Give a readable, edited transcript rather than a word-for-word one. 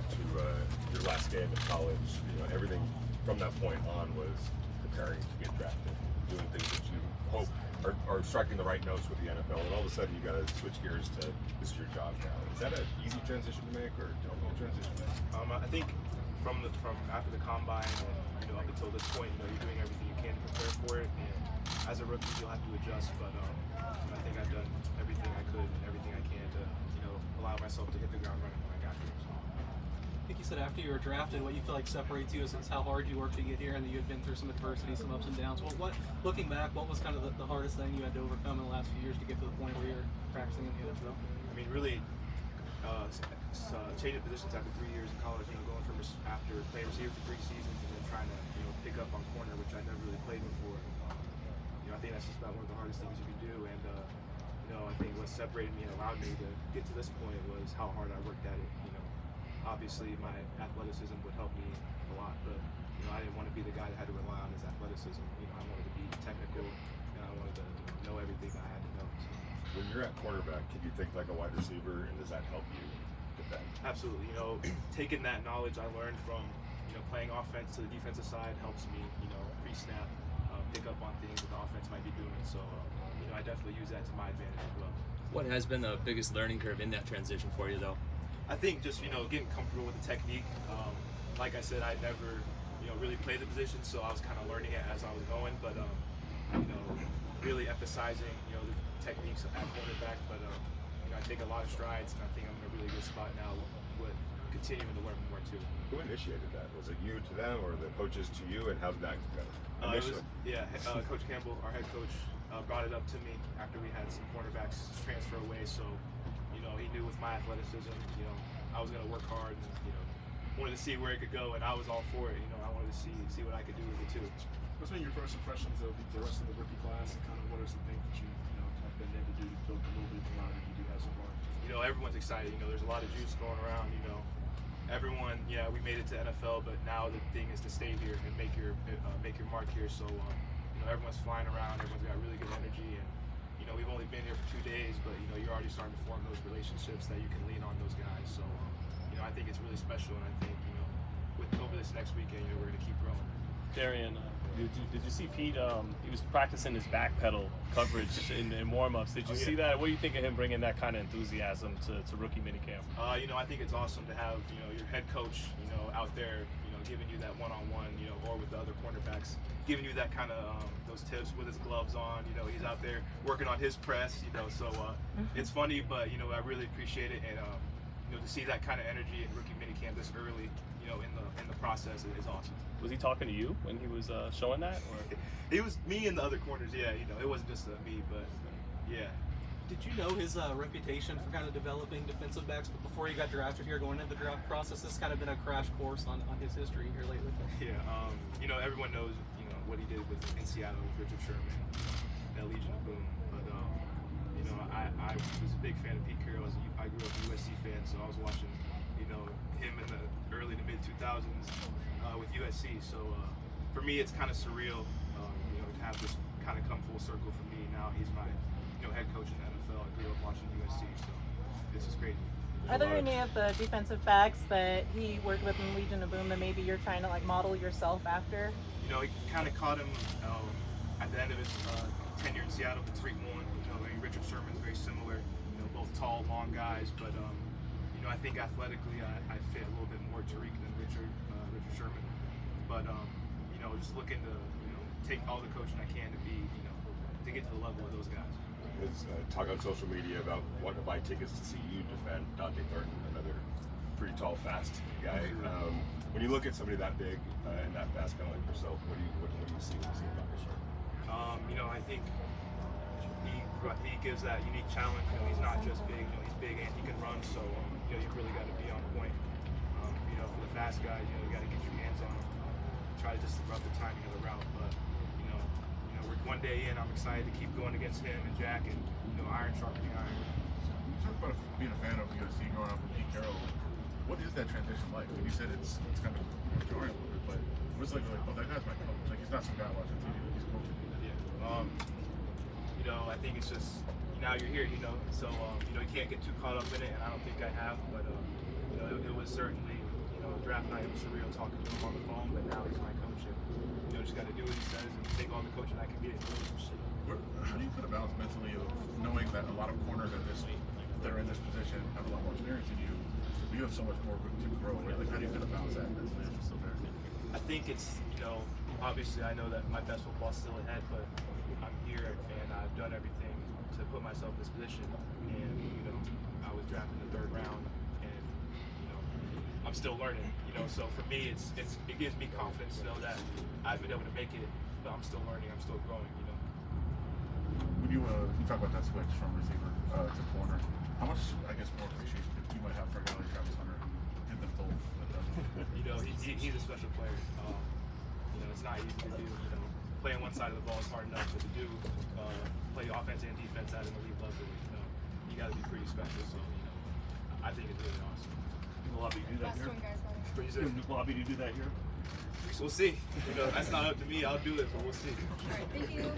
back to your last game in college, everything from that point on was preparing to get drafted, doing things that you hope are striking the right notes with the NFL, and all of a sudden you got to switch gears to this is your job now. Is that an easy transition to make or a difficult transition to make? I think from after the combine and up until this point, you're doing everything you can to prepare for it. And as a rookie, you'll have to adjust, but I think I've done everything I could and everything I can to allow myself to hit the ground running when I got here. So. I think you said after you were drafted, what you feel like separates you is how hard you worked to get here, and that you had been through some adversity, some ups and downs. Well, looking back, what was kind of the hardest thing you had to overcome in the last few years to get to the point where you're practicing in the NFL? I mean, really, changing positions after 3 years in college. Going from after playing receiver for 3 seasons and then trying to pick up on corner, which I never really played before. I think that's just about one of the hardest things you can do, and I think what separated me and allowed me to get to this point was how hard I worked at it. Obviously my athleticism would help me a lot, but I didn't want to be the guy that had to rely on his athleticism. I wanted to be technical, and I wanted to know everything I had to know. So. When you're at quarterback, can you think like a wide receiver, and does that help you defend? Absolutely. Taking that knowledge I learned from playing offense to the defensive side helps me pre-snap, pick up on things that the offense might be doing. So I definitely use that to my advantage as well. What has been the biggest learning curve in that transition for you, though? I think just getting comfortable with the technique. Like I said, I never really played the position, so I was kind of learning it as I was going. But really emphasizing the techniques at quarterback. But I take a lot of strides, and I think I'm in a really good spot now with continuing to learn more too. Who initiated that? Was it you to them, or the coaches to you? And how did that go? Coach Campbell, our head coach, brought it up to me after we had some cornerbacks transfer away. So he knew with my athleticism, I was going to work hard and, wanted to see where it could go, and I was all for it. I wanted to see what I could do with it too. What's been your first impressions of the rest of the rookie class, and kind of what are some things that you have been able to do to build a little bit of the that you do have so far? Everyone's excited. There's a lot of juice going around. Everyone, we made it to NFL, but now the thing is to stay here and make your mark here. So, everyone's flying around. Everyone's got really good energy, and we've only been here for 2 days, but you're already starting to form those relationships that you can lean on those guys. So, I think it's really special, and I think over this next weekend, we're going to keep growing. Darien, did you see Pete? He was practicing his back pedal coverage in warm-ups. Did you see that? What do you think of him bringing that kind of enthusiasm to rookie minicamp? I think it's awesome to have your head coach out there giving you that one-on-one or with the other cornerbacks, giving you that kind of those tips with his gloves on. He's out there working on his press. So it's funny, but I really appreciate it, and to see that kind of energy in rookie minicamp this early in the process is awesome. Was he talking to you when he was showing that? Or? It was me and the other corners, it wasn't just me, but yeah. Did you know his reputation for kind of developing defensive backs before he got drafted here, going into the draft process? This has kind of been a crash course on his history here lately. Yeah, everyone knows what he did in Seattle with Richard Sherman, that Legion of Boom, but I was a big fan of Pete Carroll. I grew up a USC fan, so I was watching him in the early to mid 2000s with USC. So for me, it's kind of surreal, to have this kind of come full circle for me. Now he's my head coach in the NFL. I grew up watching USC, so this is crazy. Are there any of the defensive backs that he worked with in Legion of Boom that maybe you're trying to model yourself after? He kind of caught him at the end of his tenure in Seattle with Tariq Woolen. Richard Sherman's very similar. Both tall, long guys, but I think athletically I fit a little bit more Tariq than Richard Sherman. But just looking to take all the coaching I can to be to get to the level of those guys. There's talk on social media about wanting to buy tickets to see you defend Dante Thornton, another pretty tall, fast guy. When you look at somebody that big and that fast, kind of like yourself, what do you see when you see Dante Thornton? I think he gives that unique challenge. He's not just big. He's big and he can run. So you really got to be on point. For the fast guys, you got to get your hands on him. Try to just disrupt the timing of the route. But we're one day in. I'm excited to keep going against him and Jack, and iron sharpening iron. You talk about being a fan of USC growing up with Pete Carroll. What is that transition like? You said it's kind of jarring a little bit, but what's it like? Oh, that guy's my coach. He's not some guy watching TV. He's coaching. Yeah. I think it's just now you're here. So you can't get too caught up in it, and I don't think I have. But it was certainly draft night it was surreal talking to him on the phone, but now he's my coach. And, just got to do what he says and take all the coaching I can get. How do you put a balance mentally of knowing that a lot of corners that are in this position have a lot more experience than you? But you have so much more room to grow. Right? Like, how do you kind of balance that mentally? I think it's, obviously I know that my best football is still ahead, but I'm here and I've done everything to put myself in this position. And, I was drafted in the 3rd round and, I'm still learning, so for me, it gives me confidence to know that I've been able to make it, but I'm still learning, I'm still growing, When you talk about that switch from receiver to corner, how much, I guess, more appreciation you might have for a guy like Travis Hunter who did them both? He's a special player. It's not easy to do. Playing one side of the ball is hard enough, but to do play offense and defense at an elite level, you got to be pretty special. So, I think it's really awesome. Will Lobby do that Last here? one, guys. What you say? Will Lobby do that here? We'll see. That's not up to me. I'll do it, but we'll see. All right, thank you.